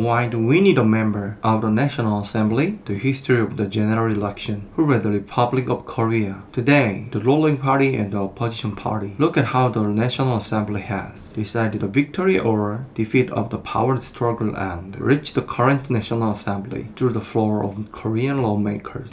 why do we need a member of the National Assembly? The history of the general election. Who led the Republic of Korea? Today, the ruling party and the opposition party. Look at how the National Assembly has decided the victory or defeat of the power struggle and reached the current National Assembly through the floor of Korean lawmakers.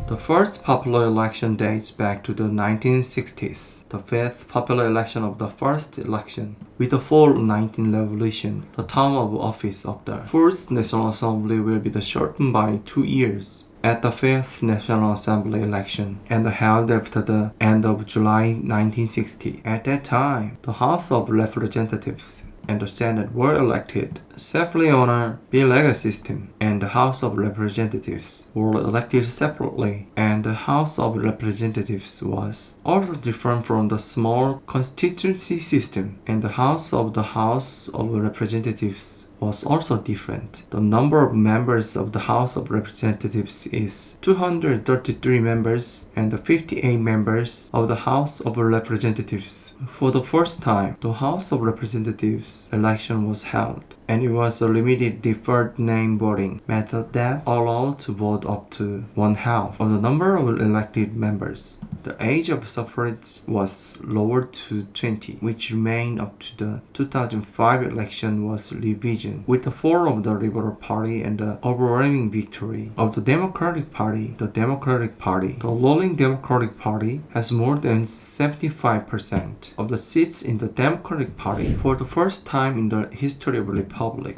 The first popular election dates back to the 1960s, the fifth popular election of the first election. With the fall 19 revolution, the term of office of the first National Assembly will be shortened by 2 years. At the fifth National Assembly election and held after the end of July 1960. At that time, the House of Representatives and the Senate were elected separately on a bicameral system, and the House of Representatives were elected separately, and the House of Representatives was also different from the small constituency system, and the House of Representatives was also different. The number of members of the House of Representatives is 233 members and 58 members of the House of Representatives. For the first time, the House of Representatives election was held, and it was a limited deferred name voting method that allowed to vote up to one half of the number of elected members. The age of suffrage was lowered to 20, which remained up to the 2005 election was revision. With the fall of the Liberal Party and the overwhelming victory of the Democratic Party, the ruling Democratic Party has more than 75% of the seats in the Democratic Party. For the first time in the history of the Republic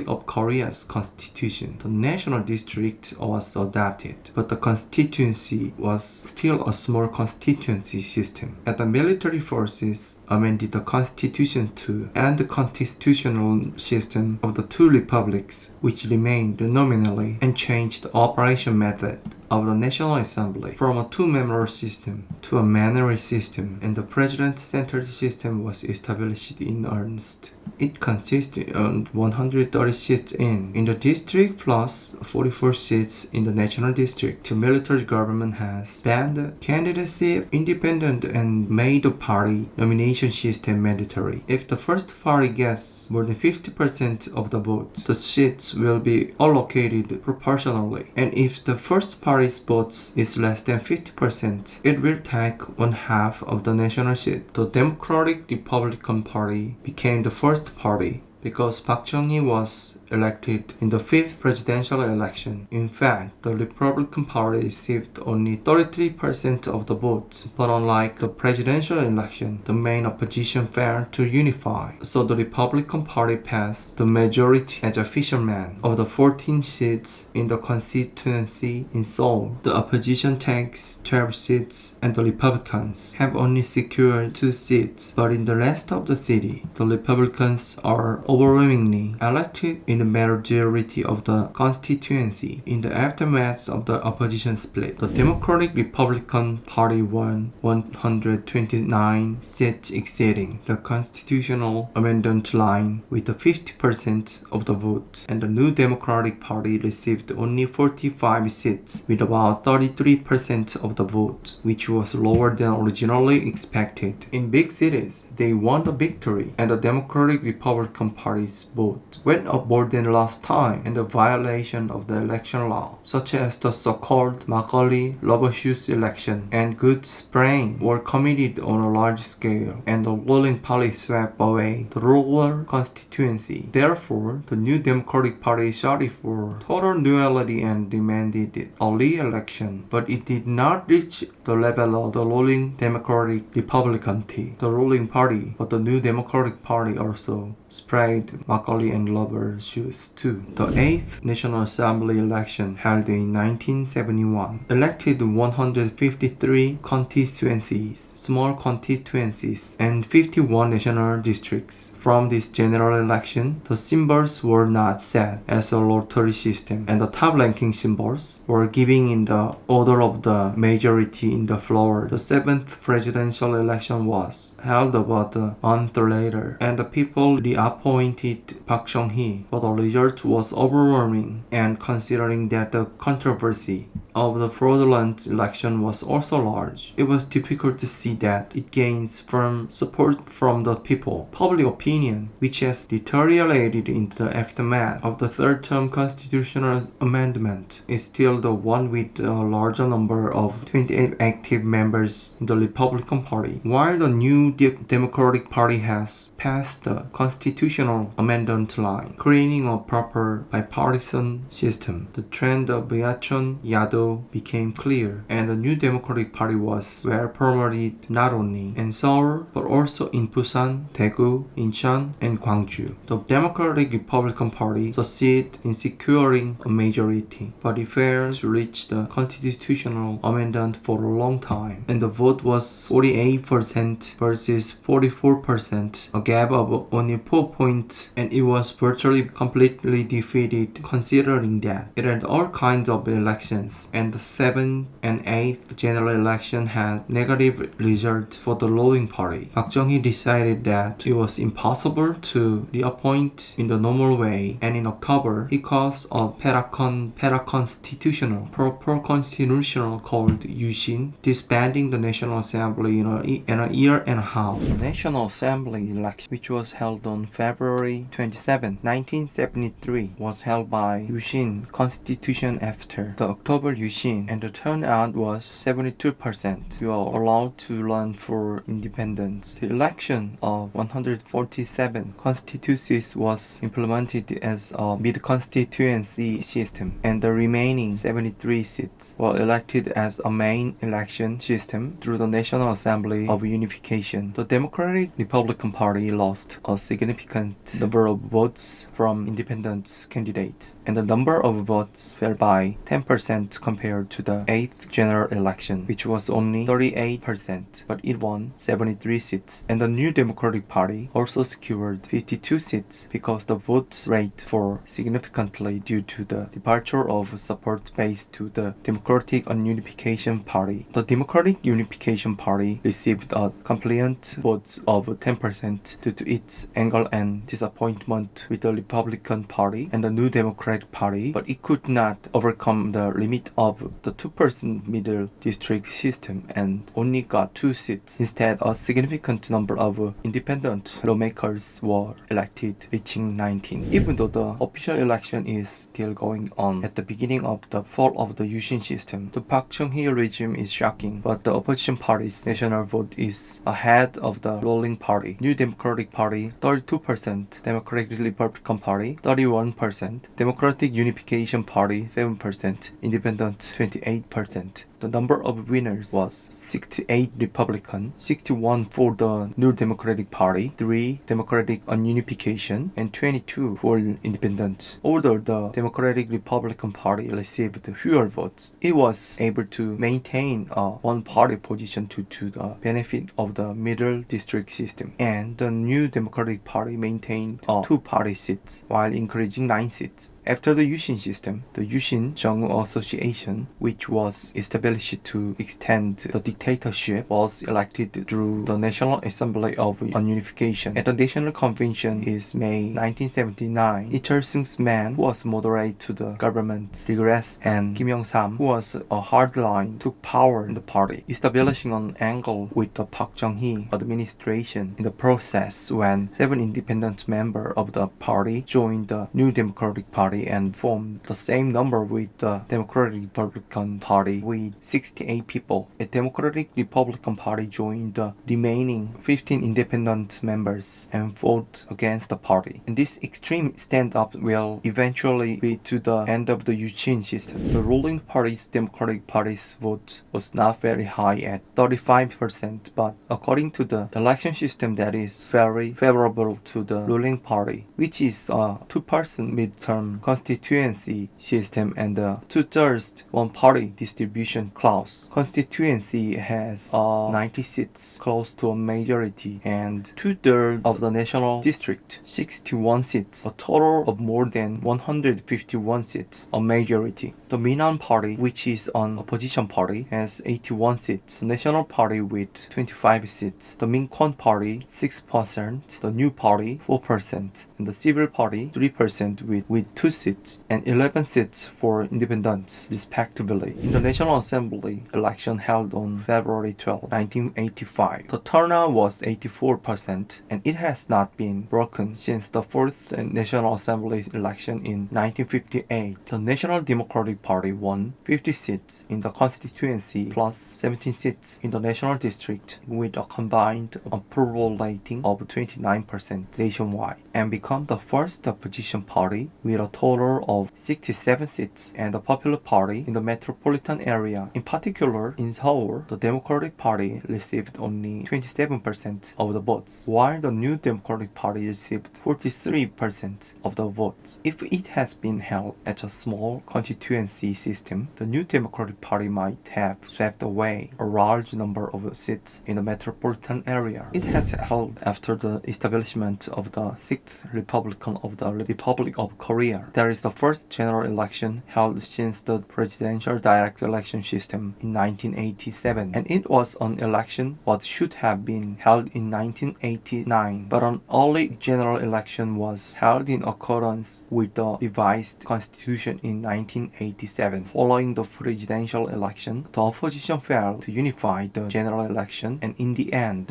of Korea's constitution, the national district was adopted, but the constituency was still a small constituency system. And the military forces amended the constitution to end the constitutional system of the two republics, which remained nominally, and changed the operation method of the National Assembly from a two-member system to a minority system, and the president-centered system was established in earnest. It consisted of 130 seats in the district plus 44 seats in the national district. The military government has banned candidacy of independent and made the party nomination system mandatory. If the first party gets more than 50% of the votes, the seats will be allocated proportionally, and if the first party's votes is less than 50%, it will take one half of the national seat. The Democratic Republican Party became the first party because Park Chung-hee was elected in the fifth presidential election. In fact, the Republican Party received only 33% of the votes, but unlike the presidential election, the main opposition failed to unify, so the Republican Party passed the majority as official man. Of the 14 seats in the constituency in Seoul, the opposition takes 12 seats and the Republicans have only secured 2 seats, but in the rest of the city, the Republicans are overwhelmingly elected in the majority of the constituency. In the aftermath of the opposition split, the Democratic Republican Party won 129 seats, exceeding the constitutional amendment line with 50% of the vote, and the New Democratic Party received only 45 seats with about 33% of the vote, which was lower than originally expected. In big cities, they won the victory, and the Democratic Republican Party's vote went up more than last time, and the violation of the election law, such as the so-called Macaulay Loboshu's election and goods spraying, were committed on a large scale, and the ruling party swept away the rural constituency. Therefore, the New Democratic Party shouted for total neutrality and demanded a re-election, but it did not reach the level of the ruling Democratic Republican the ruling party, but the New Democratic Party also sprayed Macaulay and Lover shoes too. The 8th National Assembly election held in 1971 elected 153 constituencies, small constituencies, and 51 national districts. From this general election, the symbols were not set as a lottery system, and the top-ranking symbols were given in the order of the majority in the floor. The 7th presidential election was held about a month later, and the people reappointed Park Chung-hee, but the result was overwhelming, and considering that the controversy of the fraudulent election was also large. It was difficult to see that it gains firm support from the people. Public opinion, which has deteriorated in the aftermath of the third-term constitutional amendment, is still the one with a larger number of 28 active members in the Republican Party. While the new Democratic Party has passed the constitutional amendment line, creating a proper bipartisan system, the trend of Byachon Yadav became clear, and the new Democratic Party was well promoted not only in Seoul but also in Busan, Daegu, Incheon, and Gwangju. The Democratic Republican Party succeeded in securing a majority, but it failed to reach the constitutional amendment for a long time, and the vote was 48% versus 44%, a gap of only 4 points, and it was virtually completely defeated considering that it had all kinds of elections, and the 7th and 8th general election had negative results for the ruling party. Park Chung-hee decided that it was impossible to reappoint in the normal way, and in October he caused a paraconstitutional called Yushin, disbanding the National Assembly in a year and a half. The National Assembly election, which was held on February 27, 1973, was held by Yushin Constitution after the October Yushin, and the turnout was 72%. You are allowed to run for independence. The election of 147 constituencies was implemented as a mid-constituency system, and the remaining 73 seats were elected as a main election system through the National Assembly of Unification. The Democratic Republican Party lost a significant number of votes from independent candidates, and the number of votes fell by 10% compared to the 8th general election, which was only 38%, but it won 73 seats. And the New Democratic Party also secured 52 seats because the vote rate fell significantly due to the departure of support base to the Democratic Unification Party. The Democratic Unification Party received a compliant votes of 10% due to its anger and disappointment with the Republican Party and the New Democratic Party, but it could not overcome the limit of the 2% middle district system and only got 2 seats. Instead, a significant number of independent lawmakers were elected, reaching 19. Even though the official election is still going on at the beginning of the fall of the Yushin system, the Park Chung-hee regime is shocking, but the opposition party's national vote is ahead of the ruling party. New Democratic Party 32%, Democratic Republican Party 31%, Democratic Unification Party 7%, Independent 28%. The number of winners was 68 Republican, 61 for the New Democratic Party, 3 Democratic Unification, and 22 for Independent. Although the Democratic Republican Party received fewer votes, it was able to maintain a one-party position due to the benefit of the middle district system. And the New Democratic Party maintained a two-party seats while increasing 9 seats. After the Yushin system, the Yushin Jung Association, which was established to extend the dictatorship, was elected through the National Assembly of Unification. At the National Convention in May 1979, Lee Chul-sung's man, who was moderate to the government, regressed, and Kim Young-sam, who was a hardline, took power in the party, establishing an angle with the Park Chung-hee administration. In the process, when 7 independent members of the party joined the New Democratic Party and formed the same number with the Democratic Republican Party with 68 people. A Democratic Republican Party joined the remaining 15 independent members and fought against the party. And this extreme stand-up will eventually lead to the end of the Yushin system. The ruling party's Democratic Party's vote was not very high at 35%, but according to the election system, that is very favorable to the ruling party, which is a 2-person midterm constituency system and a 2/3 one-party distribution and Klaus constituency has 90 seats, close to a majority, and 2/3 of the national district, 61 seats, a total of more than 151 seats, a majority. The Minnan Party, which is an opposition party, has 81 seats. The National Party with 25 seats. The Minkwon Party 6%. The New Party 4%. And the Civil Party 3% with 2 seats and 11 seats for independents, respectively. In the National Assembly election held on February 12, 1985, the turnout was 84%, and it has not been broken since the 4th National Assembly election in 1958. The National Democratic Party won 50 seats in the constituency plus 17 seats in the national district with a combined approval rating of 29% nationwide and become the first opposition party with a total of 67 seats, and the Popular Party in the metropolitan area. In particular, in Seoul, the Democratic Party received only 27% of the votes, while the New Democratic Party received 43% of the votes. If it has been held at a small constituency system, the New Democratic Party might have swept away a large number of seats in the metropolitan area. It has held after the establishment of the 6th Republic of the Republic of Korea. That is the first general election held since the presidential direct election system in 1987, and it was an election what should have been held in 1989, but an early general election was held in accordance with the revised constitution in 1987. Following the presidential election, the opposition failed to unify the general election, and in the end,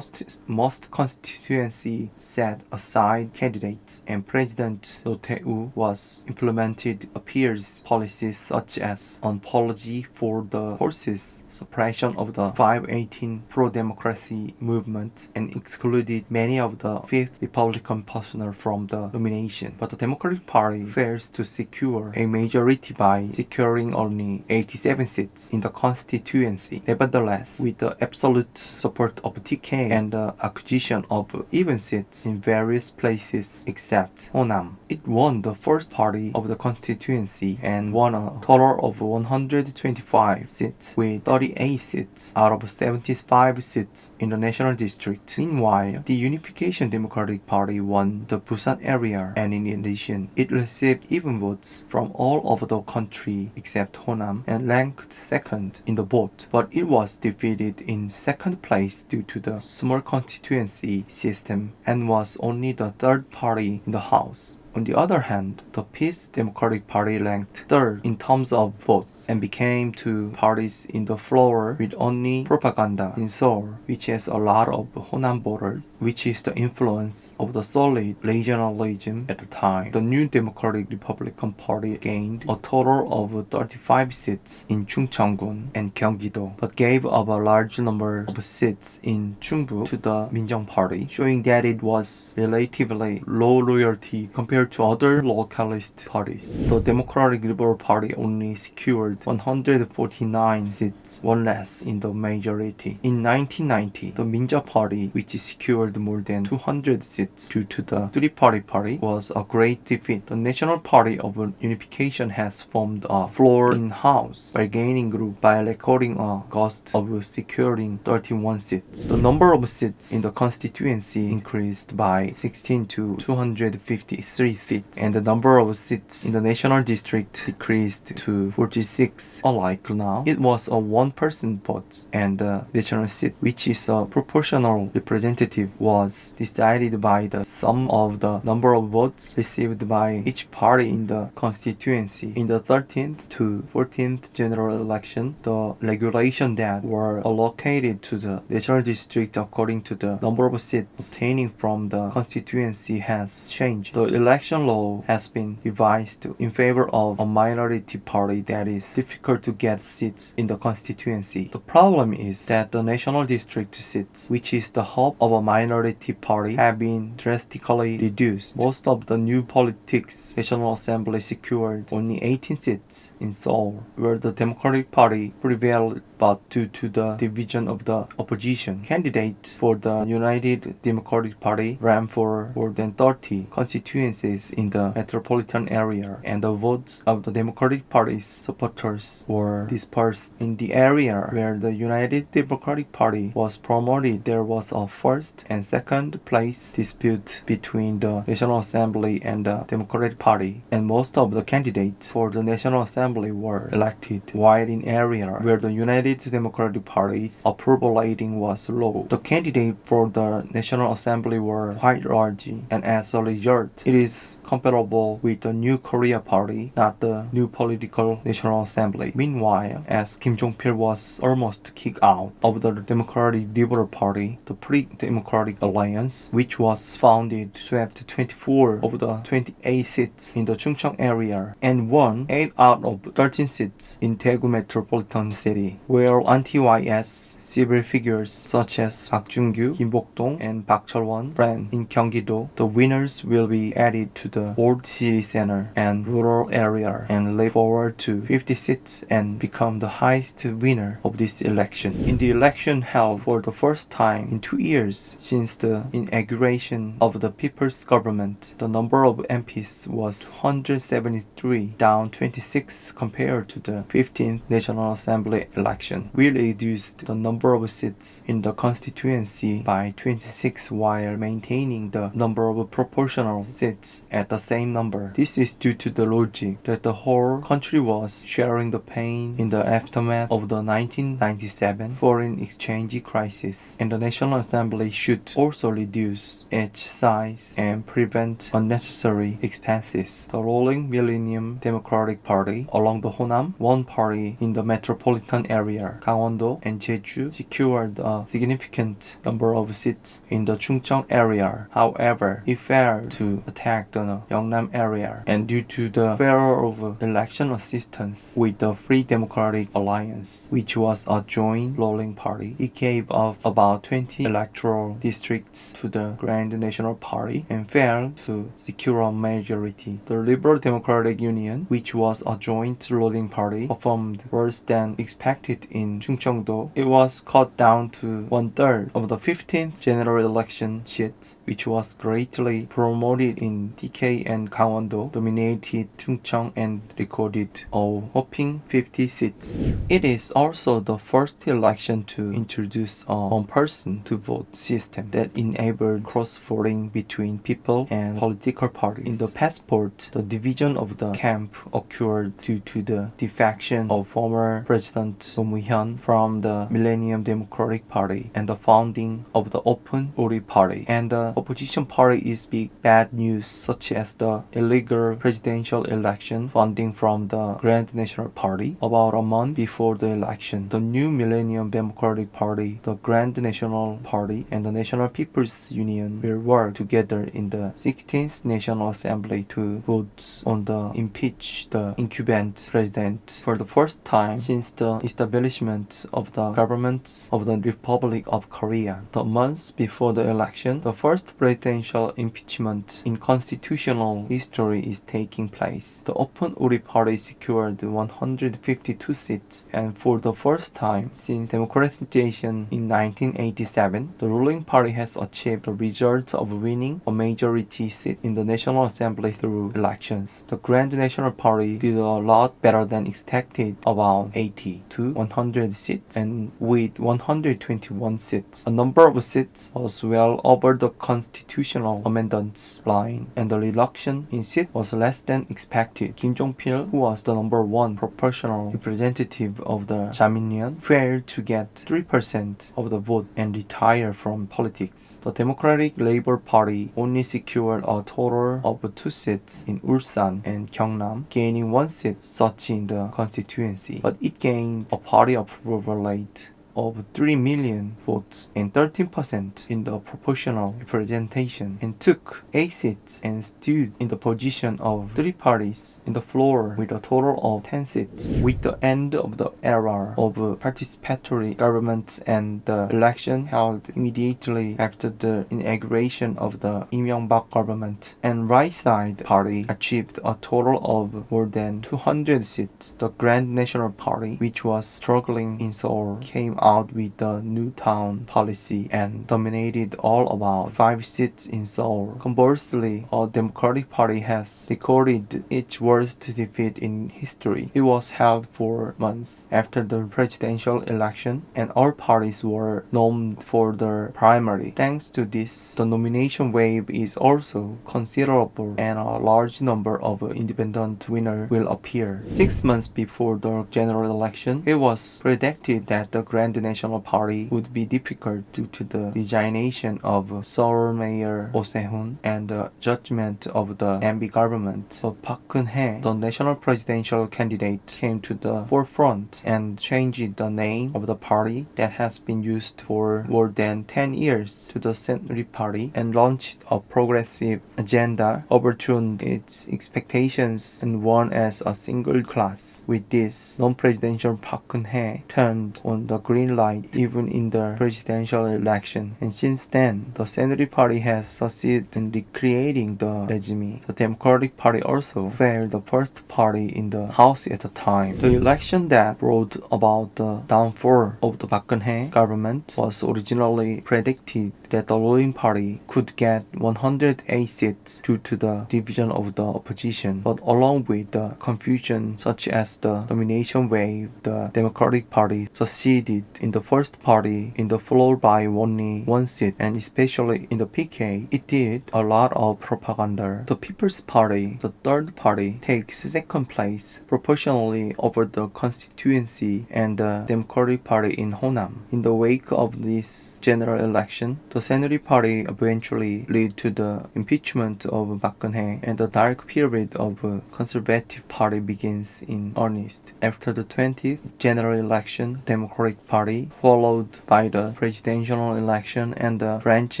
most constituencies set aside candidates, and President Roh Tae-woo was implemented appears policies such as an apology for the forces, suppression of the 518 pro-democracy movement, and excluded many of the 5th Republican personnel from the nomination. But the Democratic Party fails to secure a majority by securing only 87 seats in the constituency. Nevertheless, with the absolute support of TK and the acquisition of even seats in various places except Honam, it won the first party of the constituency and won a total of 125 seats with 38 seats out of 75 seats in the national district. Meanwhile, the Unification Democratic Party won the Busan area, and in addition, it received even votes from all over the country except Honam and ranked second in the vote, but it was defeated in second place due to the small constituency system and was only the third party in the House. On the other hand, the Peace Democratic Party ranked third in terms of votes and became two parties in the floor with only propaganda in Seoul, which has a lot of Honam voters, which is the influence of the solid regionalism at the time. The New Democratic Republican Party gained a total of 35 seats in Chungcheong-gun and Gyeonggi-do, but gave up a large number of seats in Chungbu to the Minjung Party, showing that it was relatively low loyalty compared to other localist parties. The Democratic Liberal Party only secured 149 seats, one less in the majority. In 1990, the Minja Party, which secured more than 200 seats due to the three-party party, was a great defeat. The National Party of Unification has formed a floor in-house bargaining group by recording a cost of securing 31 seats. The number of seats in the constituency increased by 16 to 253 seats, and the number of seats in the national district decreased to 46. Unlike now, it was a one-person vote, and the national seat, which is a proportional representative, was decided by the sum of the number of votes received by each party in the constituency. In the 13th to 14th general election, the regulations that were allocated to the national district according to the number of seats obtaining from the constituency has changed. The election law has been revised in favor of a minority party that is difficult to get seats in the constituency. The problem is that the national district seats, which is the hope of a minority party, have been drastically reduced. Most of the new politics National Assembly secured only 18 seats in Seoul, where the Democratic Party prevailed, but due to the division of the opposition, candidates for the United Democratic Party ran for more than 30 constituencies offices in the metropolitan area, and the votes of the Democratic Party's supporters were dispersed. In the area where the United Democratic Party was promoted, there was a first and second place dispute between the National Assembly and the Democratic Party, and most of the candidates for the National Assembly were elected, while in area where the United Democratic Party's approval rating was low, the candidates for the National Assembly were quite large, and as a result, it is comparable with the New Korea Party, not the new political National Assembly. Meanwhile, as Kim Jong-pil was almost kicked out of the Democratic Liberal Party, the Pre-Democratic Alliance, which was founded, swept 24 of the 28 seats in the Chungcheong area and won 8 out of 13 seats in Daegu Metropolitan City, where anti-YS civil figures such as Park Jung-kyu, Kim Bok-dong, and Park Cheol-won ran in Gyeonggi-do. The winners will be added to the old city center and rural area and leap forward to 50 seats and become the highest winner of this election. In the election held for the first time in 2 years since the inauguration of the People's Government, the number of MPs was 173, down 26 compared to the 15th National Assembly election. We reduced the number of seats in the constituency by 26 while maintaining the number of proportional seats at the same number. This is due to the logic that the whole country was sharing the pain in the aftermath of the 1997 foreign exchange crisis, and the National Assembly should also reduce its size and prevent unnecessary expenses. The ruling Millennium Democratic Party along the Honam, one party in the metropolitan area, Gangwon-do and Jeju, secured a significant number of seats in the Chungcheong area. However, it failed to attack the Yeongnam area, and due to the failure of election assistance with the Free Democratic Alliance, which was a joint ruling party, it gave up about 20 electoral districts to the Grand National Party and failed to secure a majority. The Liberal Democratic Union, which was a joint ruling party, performed worse than expected in Chungcheong-do. It was cut down to 1/3 of the 15th general election seats, which was greatly promoted in DK and Gangwon-do, dominated Chungcheong and recorded a whopping 50 seats. It is also the first election to introduce a one-person to vote system that enabled cross-voting between people and political parties. In the passport, the division of the camp occurred due to the defection of former President Roh Moo-hyun from the Millennium Democratic Party and the founding of the Open Uri Party. And the opposition party is big bad news, such as the illegal presidential election funding from the Grand National Party. About a month before the election, the new Millennium Democratic Party, the Grand National Party, and the National People's Union will work together in the 16th National Assembly to vote on the impeach the incumbent president for the first time since the establishment of the government of the Republic of Korea. The months before the election, the first presidential impeachment in constitutional history is taking place. The Open Uri Party secured 152 seats, and for the first time since democratization in 1987, the ruling party has achieved the result of winning a majority seat in the National Assembly through elections. The Grand National Party did a lot better than expected, about 80 to 100 seats, and with 121 seats. A number of seats was well over the constitutional amendments line, and the reduction in seats was less than expected. Kim Jong-pil, who was the number one proportional representative of the Jaminyon, failed to get 3% of the vote and retired from politics. The Democratic Labour Party only secured a total of 2 seats in Ulsan and Gyeongnam, gaining 1 seat such in the constituency, but it gained a party approval rate of 3 million votes and 13% in the proportional representation, and took 8 seats and stood in the position of 3 parties in the floor with a total of 10 seats. With the end of the era of participatory government and the election held immediately after the inauguration of the Lee Myung-bak government, and right side party achieved a total of more than 200 seats. The Grand National Party, which was struggling in Seoul, came out with the new town policy and dominated all about 5 seats in Seoul. Conversely, a Democratic Party has recorded its worst defeat in history. It was held 4 months after the presidential election, and all parties were nominated for the primary. Thanks to this, the nomination wave is also considerable, and a large number of independent winners will appear. 6 months before the general election, it was predicted that the Grand National Party would be difficult due to the resignation of Seoul Mayor Oh Se-hoon and the judgment of the MB government. So Park Geun-hye, the national presidential candidate, came to the forefront and changed the name of the party that has been used for more than 10 years to the Century Party and launched a progressive agenda, overturned its expectations, and won as a single class. With this, non-presidential Park Geun-hye turned on the green light even in the presidential election, and since then, the Century Party has succeeded in recreating the regime. The Democratic Party also failed the first party in the House at the time. The election that brought about the downfall of the Park Geun-hye government was originally predicted that the ruling party could get 108 seats due to the division of the opposition, but along with the confusion such as the nomination wave, the Democratic Party succeeded in the first party in the floor by only 1 seat, and especially in the PK, it did a lot of propaganda. The People's Party, the third party, takes second place proportionally over the constituency and the Democratic Party in Honam. In the wake of this general election, the Century Party eventually led to the impeachment of Park Geun-hye, and the dark period of Conservative Party begins in earnest. After the 20th general election, Democratic Party, followed by the presidential election and the branch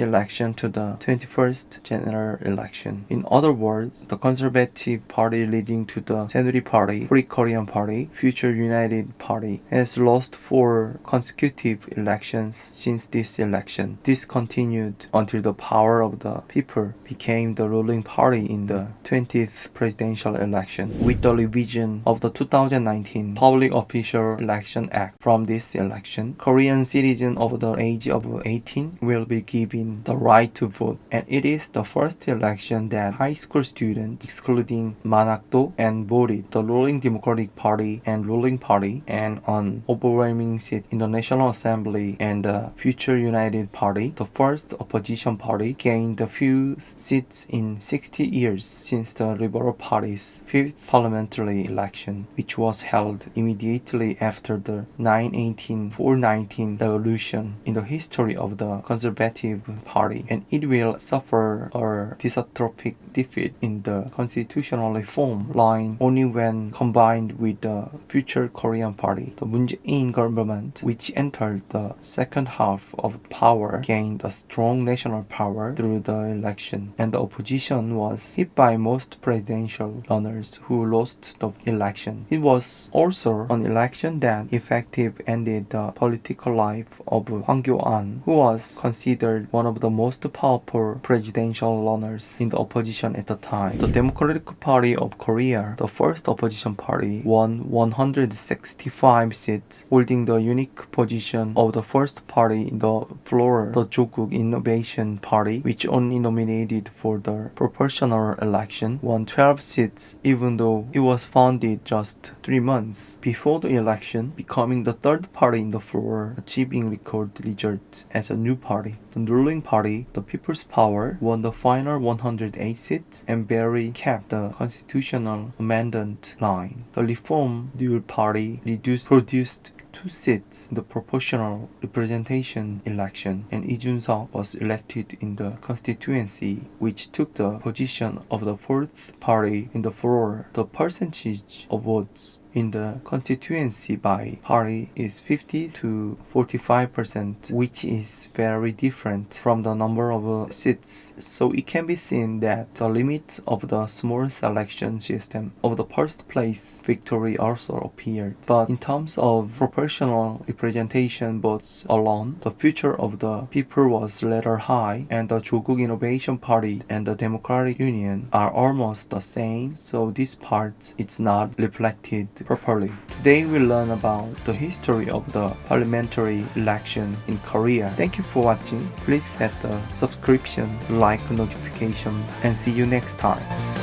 election to the 21st general election. In other words, the Conservative Party leading to the Century Party, Free Korean Party, Future United Party, has lost 4 consecutive elections since this election. This continued until the power of the people became the ruling party in the 20th presidential election. With the revision of the 2019 Public Official Election Act from this election, Korean citizens over the age of 18 will be given the right to vote, and it is the first election that high school students, excluding Manakdo, and voted the ruling Democratic Party and ruling party, and an overwhelming seat in the National Assembly and the Future United Party, the first opposition party, gained a few seats in 60 years since the Liberal Party's 5th parliamentary election, which was held immediately after the 9/18/419 revolution in the history of the Conservative Party, and it will suffer a catastrophic defeat in the constitutional reform line only when combined with the Future Korean Party. The Moon Jae-in government, which entered the second half of power, gained a strong national power through the election, and the opposition was hit by most presidential runners who lost the election. It was also an election that effectively ended the political life of Hwang Kyo-ahn, who was considered one of the most powerful presidential runners in the opposition at the time. The Democratic Party of Korea, the first opposition party, won 165 seats, holding the unique position of the first party in the floor. The Joguk Innovation Party, which only nominated for the proportional election, won 12 seats, even though it was founded just 3 months before the election, becoming the third party in the floor, achieving record results as a new party. The ruling party, the People's Power, won the final 108 seats and barely kept the constitutional amendment line. The Reform Dual Party produced 2 seats in the proportional representation election, and Lee Jun-seok was elected in the constituency, which took the position of the fourth party in the floor. The percentage of votes in the constituency by party is 50 to 45%, which is very different from the number of seats. So it can be seen that the limit of the small selection system of the first place victory also appeared. But in terms of proportional representation votes alone, the future of the people was rather high, and the Joguk Innovation Party and the Democratic Union are almost the same, so this part is not reflected properly. Today we learn about the history of the parliamentary election in Korea. Thank you for watching. Please set the subscription, like, notification, and see you next time.